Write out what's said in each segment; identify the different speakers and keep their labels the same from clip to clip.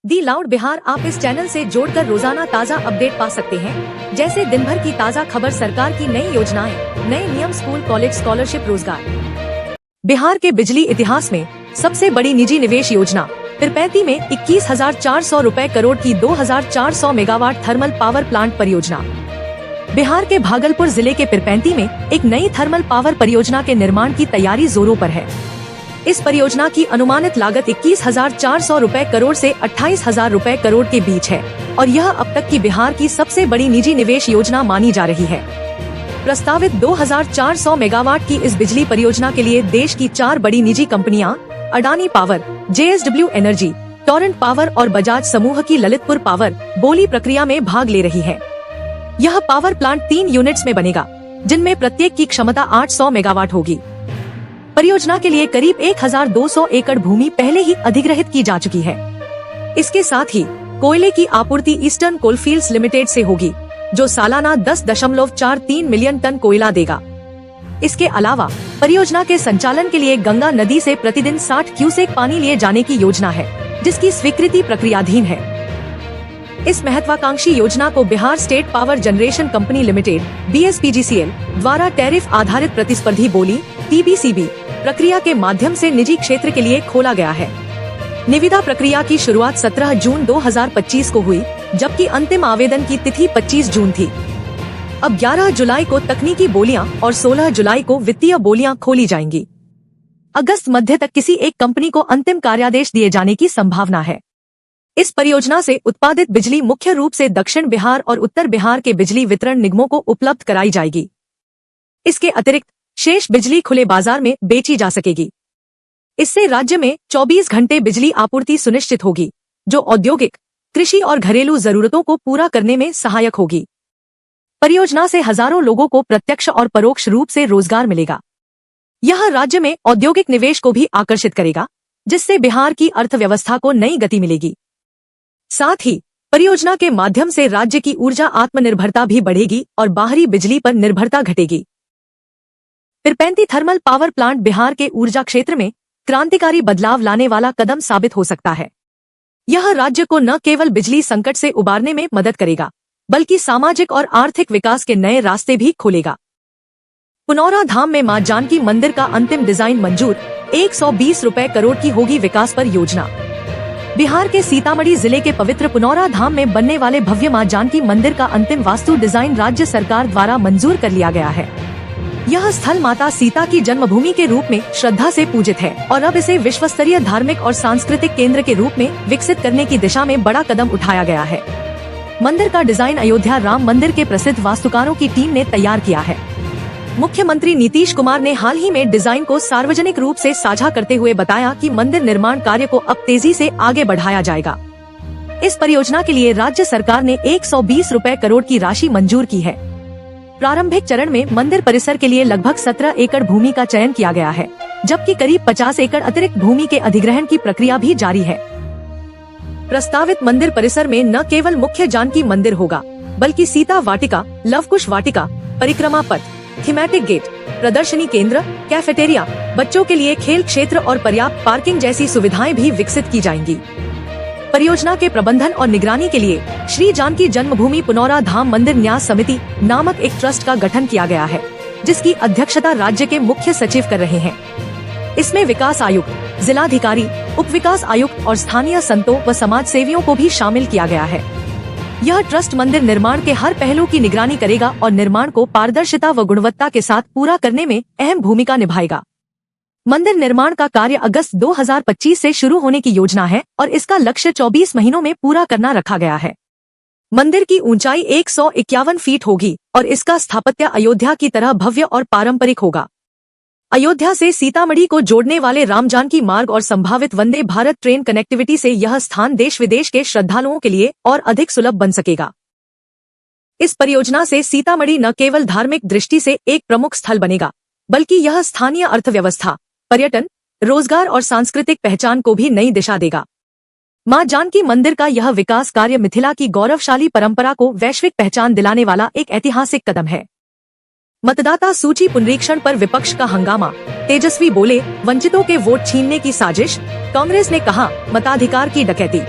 Speaker 1: दी loud Bihar आप इस channel से जोड़कर रोजाना ताज़ा अपडेट पा सकते हैं, जैसे दिन भर की ताज़ा खबर, सरकार की नई योजनाएं, नए नियम, स्कूल कॉलेज स्कॉलरशिप, रोजगार। बिहार के बिजली इतिहास में सबसे बड़ी निजी निवेश योजना पिरपैंती में 21,400 रुपए करोड़ की 2,400 मेगावाट थर्मल पावर प्लांट परियोजना। बिहार के भागलपुर जिले के पिरपैंती में एक नई थर्मल पावर परियोजना के निर्माण की तैयारी जोरों पर है। इस परियोजना की अनुमानित लागत 21,400 रुपए करोड़ से 28,000 रुपए करोड़ के बीच है और यह अब तक की बिहार की सबसे बड़ी निजी निवेश योजना मानी जा रही है। प्रस्तावित 2,400 मेगावाट की इस बिजली परियोजना के लिए देश की 4 बड़ी निजी कंपनियां Adani power, JSW energy, Torrent power और बजाज समूह की ललितपुर पावर बोली प्रक्रिया में भाग ले रही है। यह पावर प्लांट 3 यूनिट्स में बनेगा, जिनमें प्रत्येक की क्षमता 800 मेगावाट होगी। परियोजना के लिए करीब 1,200 एकड़ भूमि पहले ही अधिग्रहित की जा चुकी है। इसके साथ ही कोयले की आपूर्ति ईस्टर्न कोलफील्ड्स लिमिटेड से होगी, जो सालाना 10.43 मिलियन टन कोयला देगा। इसके अलावा परियोजना के संचालन के लिए गंगा नदी से प्रतिदिन 60 क्यूसेक पानी लिए जाने की योजना है, जिसकी स्वीकृति प्रक्रियाधीन है। इस महत्वाकांक्षी योजना को Bihar state power generation company limited BSPGCL द्वारा टैरिफ आधारित प्रतिस्पर्धी बोली TBCB प्रक्रिया के माध्यम से निजी क्षेत्र के लिए खोला गया है। निविदा प्रक्रिया की शुरुआत 17 जून 2025 को हुई, जबकि अंतिम आवेदन की तिथि 25 जून थी। अब 11 जुलाई को तकनीकी बोलियां और 16 जुलाई को वित्तीय बोलियां खोली जाएंगी। अगस्त मध्य तक किसी एक कंपनी को अंतिम कार्यादेश दिए जाने की संभावना है। इस परियोजना से उत्पादित बिजली मुख्य रूप से दक्षिण बिहार और उत्तर बिहार के बिजली वितरण निगमों को उपलब्ध कराई जाएगी। इसके अतिरिक्त शेष बिजली खुले बाजार में बेची जा सकेगी। इससे राज्य में 24 घंटे बिजली आपूर्ति सुनिश्चित होगी, जो औद्योगिक, कृषि और घरेलू जरूरतों को पूरा करने में सहायक होगी। परियोजना से हजारों लोगों को प्रत्यक्ष और परोक्ष रूप से रोजगार मिलेगा। यह राज्य में औद्योगिक निवेश को भी आकर्षित करेगा, जिससे बिहार की अर्थव्यवस्था को नई गति मिलेगी। साथ ही परियोजना के माध्यम से राज्य की ऊर्जा आत्मनिर्भरता भी बढ़ेगी और बाहरी बिजली पर निर्भरता घटेगी। Pirpainti thermal power plant Bihar के ऊर्जा क्षेत्र में क्रांतिकारी बदलाव लाने वाला कदम साबित हो सकता है। यह राज्य को न केवल बिजली संकट से उबारने में मदद करेगा, बल्कि सामाजिक और आर्थिक विकास के नए रास्ते भी खोलेगा। पुनौरा धाम में मां जानकी मंदिर का अंतिम डिजाइन मंजूर, 120 रुपए करोड़ की होगी विकास पर योजना। बिहार के सीतामढ़ी जिले के पवित्र पुनौरा धाम में बनने वाले भव्य मां जानकी मंदिर का अंतिम वास्तु डिजाइन राज्य सरकार द्वारा मंजूर कर लिया गया है। यह स्थल माता सीता की जन्मभूमि के रूप में श्रद्धा से पूजित है और अब इसे विश्वस्तरीय धार्मिक और सांस्कृतिक केंद्र के रूप में विकसित करने की दिशा में बड़ा कदम उठाया गया है। मंदिर का डिजाइन अयोध्या राम मंदिर के प्रसिद्ध वास्तुकारों की टीम ने तैयार किया है। मुख्यमंत्री नीतीश कुमार ने हाल ही में डिजाइन को सार्वजनिक रूप से साझा करते हुए बताया कि मंदिर निर्माण कार्य को अब तेजी से आगे बढ़ाया जाएगा। इस परियोजना के लिए राज्य सरकार ने 120 रुपए करोड़ की राशि मंजूर की है। प्रारंभिक चरण में मंदिर परिसर के लिए लगभग 17 एकड़ भूमि का चयन किया गया है, जबकि करीब 50 एकड़ अतिरिक्त भूमि के अधिग्रहण की प्रक्रिया भी जारी है। प्रस्तावित मंदिर परिसर में न केवल मुख्य जानकी मंदिर होगा, बल्कि सीता वाटिका, लवकुश वाटिका, परिक्रमा पथ, थीमेटिक गेट, प्रदर्शनी केंद्र, कैफेटेरिया, बच्चों के लिए खेल क्षेत्र और पर्याप्त पार्किंग जैसी सुविधाएं भी विकसित की जाएंगी। परियोजना के प्रबंधन और निगरानी के लिए श्री जानकी जन्मभूमि पुनौरा धाम मंदिर न्यास समिति नामक एक ट्रस्ट का गठन किया गया है, जिसकी अध्यक्षता राज्य के मुख्य सचिव कर रहे हैं। इसमें विकास आयुक्त, जिलाधिकारी, उप विकास आयुक्त और स्थानीय संतों व समाज सेवियों को भी शामिल किया गया है। यह ट्रस्ट मंदिर निर्माण के हर पहलू की निगरानी करेगा और निर्माण को पारदर्शिता व गुणवत्ता के साथ पूरा करने में अहम भूमिका निभाएगा। मंदिर निर्माण का कार्य अगस्त 2025 से शुरू होने की योजना है और इसका लक्ष्य 24 महीनों में पूरा करना रखा गया है। मंदिर की ऊंचाई 151 फीट होगी और इसका स्थापत्य अयोध्या की तरह भव्य और पारंपरिक होगा। अयोध्या से सीतामढ़ी को जोड़ने वाले राम जानकी मार्ग और संभावित वंदे भारत ट्रेन कनेक्टिविटी से यह स्थान देश विदेश के श्रद्धालुओं के लिए और अधिक सुलभ बन सकेगा। इस परियोजना से सीतामढ़ी न केवल धार्मिक दृष्टि से एक प्रमुख स्थल बनेगा, बल्कि यह स्थानीय अर्थव्यवस्था, पर्यटन, रोजगार और सांस्कृतिक पहचान को भी नई दिशा देगा। मां जानकी मंदिर का यह विकास कार्य मिथिला की गौरवशाली परंपरा को वैश्विक पहचान दिलाने वाला एक ऐतिहासिक कदम है। मतदाता सूची पुनरीक्षण पर विपक्ष का हंगामा, तेजस्वी बोले वंचितों के वोट छीनने की साजिश, कांग्रेस ने कहा मताधिकार की डकैती।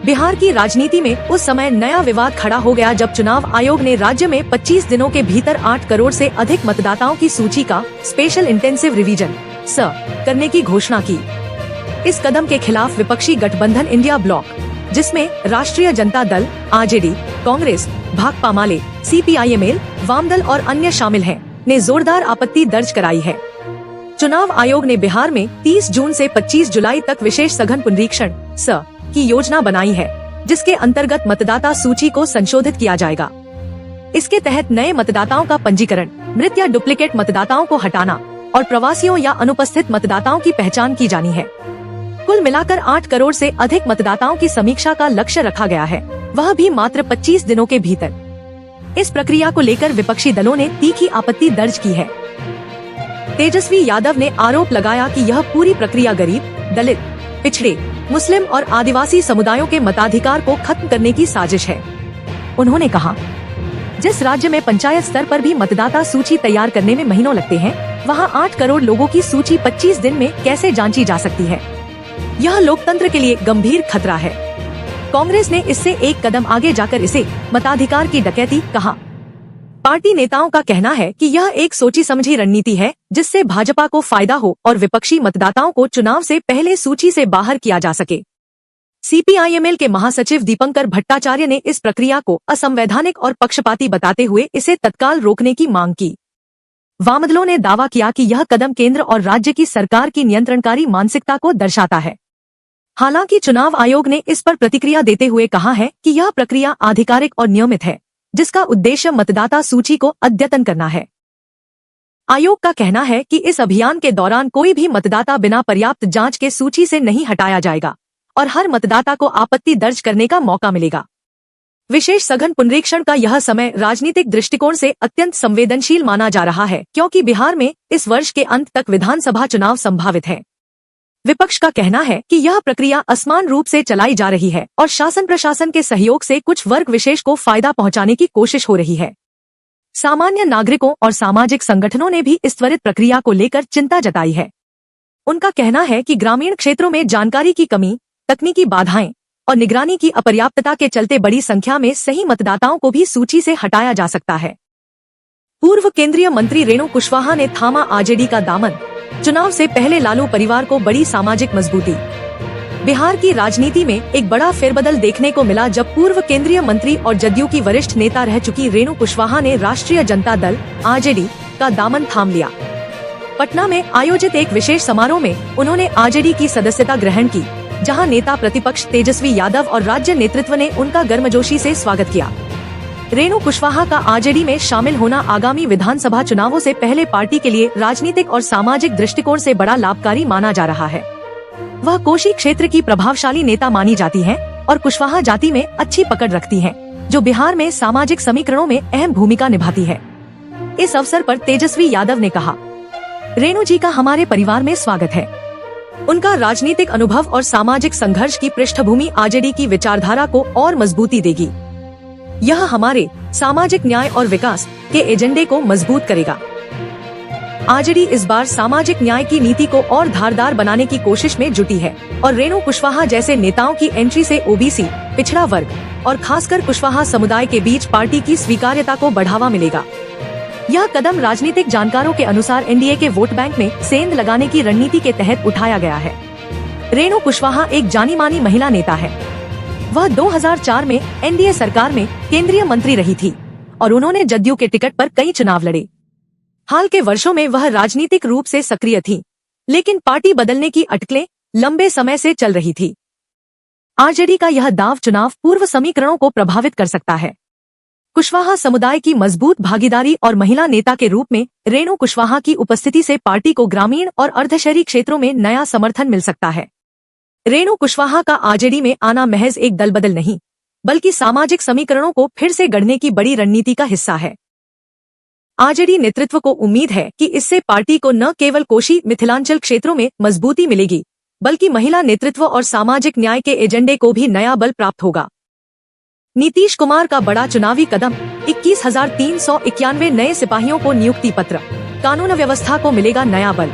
Speaker 1: बिहार की राजनीति में उस समय नया विवाद खड़ा हो गया जब चुनाव आयोग ने राज्य में 25 दिनों के भीतर 8 करोड़ से अधिक मतदाताओं की सूची का स्पेशल इंटेंसिव रिवीजन करने की घोषणा की। इस कदम के खिलाफ विपक्षी गठबंधन इंडिया ब्लॉक, जिसमें राष्ट्रीय जनता दल, आरजेडी, कांग्रेस, भाकपा माले, CPIML, वामदल और अन्य शामिल हैं, ने जोरदार आपत्ति दर्ज कराई है। चुनाव आयोग ने बिहार में 30 जून से 25 जुलाई तक विशेष सघन पुनरीक्षण की योजना बनाई है, जिसके अंतर्गत मतदाता सूची को संशोधित किया जाएगा। इसके तहत नए मतदाताओं का पंजीकरण, मृत या डुप्लीकेट मतदाताओं को हटाना और प्रवासियों या अनुपस्थित मतदाताओं की पहचान की जानी है। कुल मिलाकर 8 करोड़ से अधिक मतदाताओं की समीक्षा का लक्ष्य रखा गया है, वह भी मात्र 25 दिनों के भीतर। इस प्रक्रिया को लेकर विपक्षी दलों ने तीखी आपत्ति दर्ज की है। तेजस्वी यादव ने आरोप लगाया कि यह पूरी प्रक्रिया गरीब, दलित, पिछड़े, मुस्लिम और आदिवासी समुदायों के मताधिकार को खत्म करने की साजिश है। उन्होंने कहा, जिस राज्य में पंचायत स्तर पर भी मतदाता सूची तैयार करने में महीनों लगते हैं, वहां 8 करोड़ लोगों की सूची 25 दिन में कैसे जांची जा सकती है? यह लोकतंत्र के लिए गंभीर खतरा है। कांग्रेस ने इससे एक कदम आगे जाकर इसे मताधिकार की डकैती कहा। पार्टी नेताओं का कहना है कि यह एक सोची समझी रणनीति है, जिससे भाजपा को फायदा हो और विपक्षी मतदाताओं को चुनाव से पहले सूची से बाहर किया जा सके। CPIML के महासचिव दीपंकर भट्टाचार्य ने इस प्रक्रिया को असंवैधानिक और पक्षपाती बताते हुए इसे तत्काल रोकने की मांग की। वामदलों ने दावा किया कि यह कदम केंद्र और राज्य की सरकार की नियंत्रणकारी मानसिकता को दर्शाता है। हालांकि चुनाव आयोग ने इस पर प्रतिक्रिया देते हुए कहा है कि यह प्रक्रिया आधिकारिक और नियमित है, जिसका उद्देश्य मतदाता सूची को अद्यतन करना है। आयोग का कहना है कि इस अभियान के दौरान कोई भी मतदाता बिना पर्याप्त जांच के सूची से नहीं हटाया जाएगा और हर मतदाता को आपत्ति दर्ज करने का मौका मिलेगा। विशेष सघन पुनरीक्षण का यह समय राजनीतिक दृष्टिकोण से अत्यंत संवेदनशील माना जा रहा है, क्योंकि बिहार में इस वर्ष के अंत तक विधानसभा चुनाव संभावित है। विपक्ष का कहना है कि यह प्रक्रिया असमान रूप से चलाई जा रही है और शासन प्रशासन के सहयोग से कुछ वर्ग विशेष को फायदा पहुंचाने की कोशिश हो रही है। सामान्य नागरिकों और सामाजिक संगठनों ने भी इस त्वरित प्रक्रिया को लेकर चिंता जताई है। उनका कहना है कि ग्रामीण क्षेत्रों में जानकारी की कमी, तकनीकी बाधाएं और निगरानी की अपर्याप्तता के चलते बड़ी संख्या में सही मतदाताओं को भी सूची से हटाया जा सकता है। पूर्व केंद्रीय मंत्री रेणु कुशवाहा ने थामा आरजेडी का दामन, चुनाव से पहले लालू परिवार को बड़ी सामाजिक मजबूती। बिहार की राजनीति में एक बड़ा फेरबदल देखने को मिला जब पूर्व केंद्रीय मंत्री और जदयू की वरिष्ठ नेता रह चुकी रेणु कुशवाहा ने राष्ट्रीय जनता दल आरजेडी का दामन थाम लिया। पटना में आयोजित एक विशेष समारोह में उन्होंने आरजेडी की सदस्यता ग्रहण की, जहां नेता प्रतिपक्ष तेजस्वी यादव और राज्य नेतृत्व ने उनका गर्मजोशी से स्वागत किया। रेणु कुशवाहा का आरजेडी में शामिल होना आगामी विधानसभा चुनावों से पहले पार्टी के लिए राजनीतिक और सामाजिक दृष्टिकोण से बड़ा लाभकारी माना जा रहा है। वह कोशी क्षेत्र की प्रभावशाली नेता मानी जाती हैं और कुशवाहा जाति में अच्छी पकड़ रखती हैं, जो बिहार में सामाजिक समीकरणों में अहम भूमिका निभाती है। इस अवसर पर तेजस्वी यादव ने कहा, रेणु जी का हमारे परिवार में स्वागत है। उनका राजनीतिक अनुभव और सामाजिक संघर्ष की पृष्ठभूमि आरजेडी की विचारधारा को और मजबूती देगी। यह हमारे सामाजिक न्याय और विकास के एजेंडे को मजबूत करेगा। आरजेडी इस बार सामाजिक न्याय की नीति को और धारदार बनाने की कोशिश में जुटी है और रेणु कुशवाहा जैसे नेताओं की एंट्री से ओबीसी, पिछड़ा वर्ग और खासकर कुशवाहा समुदाय के बीच पार्टी की स्वीकार्यता को बढ़ावा मिलेगा। यह कदम राजनीतिक जानकारों के अनुसार एनडीए के वोट बैंक में सेंध लगाने की रणनीति के तहत उठाया गया है। रेणु कुशवाहा एक जानी मानी महिला नेता है। वह 2004 में एनडीए सरकार में केंद्रीय मंत्री रही थी और उन्होंने जदयू के टिकट पर कई चुनाव लड़े। हाल के वर्षों में वह राजनीतिक रूप से सक्रिय थी, लेकिन पार्टी बदलने की अटकलें लंबे समय से चल रही थी। आरजेडी का यह दांव चुनाव पूर्व समीकरणों को प्रभावित कर सकता है। कुशवाहा समुदाय की मजबूत भागीदारी और महिला नेता के रूप में रेणु कुशवाहा की उपस्थिति से पार्टी को ग्रामीण और अर्धशहरी क्षेत्रों में नया समर्थन मिल सकता है। रेणु कुशवाहा का आरजेडी में आना महज एक दलबदल नहीं, बल्कि सामाजिक समीकरणों को फिर से गढ़ने की बड़ी रणनीति का हिस्सा है। आरजेडी नेतृत्व को उम्मीद है कि इससे पार्टी को न केवल कोशी मिथिलांचल क्षेत्रों में मजबूती मिलेगी, बल्कि महिला नेतृत्व और सामाजिक न्याय के एजेंडे को भी नया बल प्राप्त होगा। नीतीश कुमार का बड़ा चुनावी कदम, 21,391 नए सिपाहियों को नियुक्ति पत्र, कानून व्यवस्था को मिलेगा नया बल।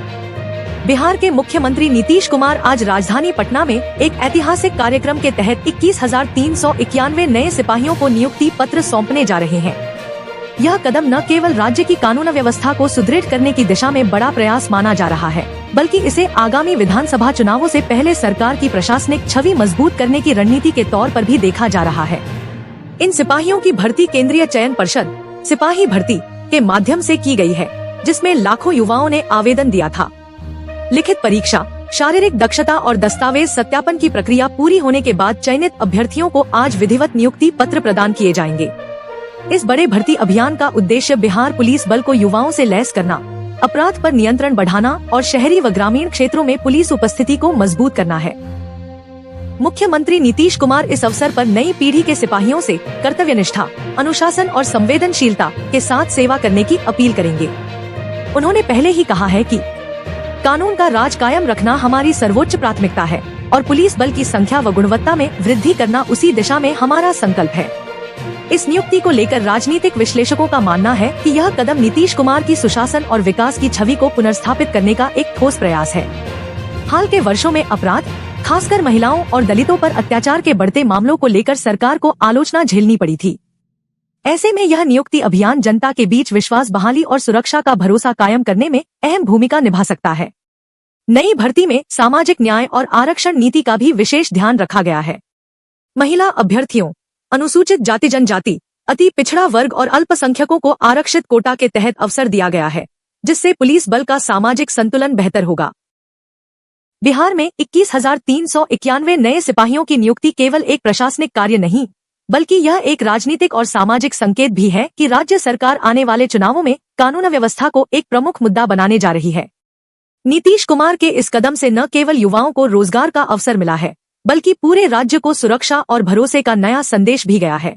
Speaker 1: बिहार के मुख्यमंत्री नीतीश कुमार आज राजधानी पटना में एक ऐतिहासिक कार्यक्रम के तहत 21,391 नए सिपाहियों को नियुक्ति पत्र सौंपने जा रहे हैं। यह कदम न केवल राज्य की कानून व्यवस्था को सुदृढ़ करने की दिशा में बड़ा प्रयास माना जा रहा है, बल्कि इसे आगामी विधानसभा चुनावों से पहले सरकार की प्रशासनिक छवि मजबूत करने की रणनीति के तौर पर भी देखा जा रहा है। इन सिपाहियों की भर्ती केंद्रीय चयन पर्षद सिपाही भर्ती के माध्यम से की गई है, जिसमें लाखों युवाओं ने आवेदन दिया था। लिखित परीक्षा, शारीरिक दक्षता और दस्तावेज सत्यापन की प्रक्रिया पूरी होने के बाद चयनित अभ्यर्थियों को आज विधिवत नियुक्ति पत्र प्रदान किए जाएंगे। इस बड़े भर्ती अभियान का उद्देश्य बिहार पुलिस बल को युवाओं से लैस करना, अपराध पर नियंत्रण बढ़ाना और शहरी व ग्रामीण क्षेत्रों में पुलिस उपस्थिति को मजबूत करना है। मुख्यमंत्री नीतीश कुमार इस अवसर पर नई पीढ़ी के सिपाहियों से कर्तव्यनिष्ठा, अनुशासन और संवेदनशीलता के साथ सेवा करने की अपील करेंगे। उन्होंने पहले ही कहा है कि कानून का राज कायम रखना हमारी सर्वोच्च प्राथमिकता है और पुलिस बल की संख्या व गुणवत्ता में वृद्धि करना उसी दिशा में हमारा संकल्प है। इस नियुक्ति को लेकर राजनीतिक विश्लेषकों का मानना है कि यह कदम नीतीश कुमार की सुशासन और विकास की छवि को पुनर्स्थापित करने का एक ठोस प्रयास है। हाल के वर्षों में अपराध, खासकर महिलाओं और दलितों पर अत्याचार के बढ़ते मामलों को लेकर सरकार को आलोचना झेलनी पड़ी थी। ऐसे में यह नियुक्ति अभियान जनता के बीच विश्वास बहाली और सुरक्षा का भरोसा कायम करने में अहम भूमिका निभा सकता है। नई भर्ती में सामाजिक न्याय और आरक्षण नीति का भी विशेष ध्यान रखा गया है। महिला अभ्यर्थियों, अनुसूचित जाति जनजाति, अति पिछड़ा वर्ग और अल्पसंख्यकों को आरक्षित कोटा के तहत अवसर दिया गया है, जिससे पुलिस बल का सामाजिक संतुलन बेहतर होगा। बिहार में 21,391 नए सिपाहियों की नियुक्ति केवल एक प्रशासनिक कार्य नहीं, बल्कि यह एक राजनीतिक और सामाजिक संकेत भी है कि राज्य सरकार आने वाले चुनावों में कानून व्यवस्था को एक प्रमुख मुद्दा बनाने जा रही है। नीतीश कुमार के इस कदम से न केवल युवाओं को रोजगार का अवसर मिला है, बल्कि पूरे राज्य को सुरक्षा और भरोसे का नया संदेश भी गया है।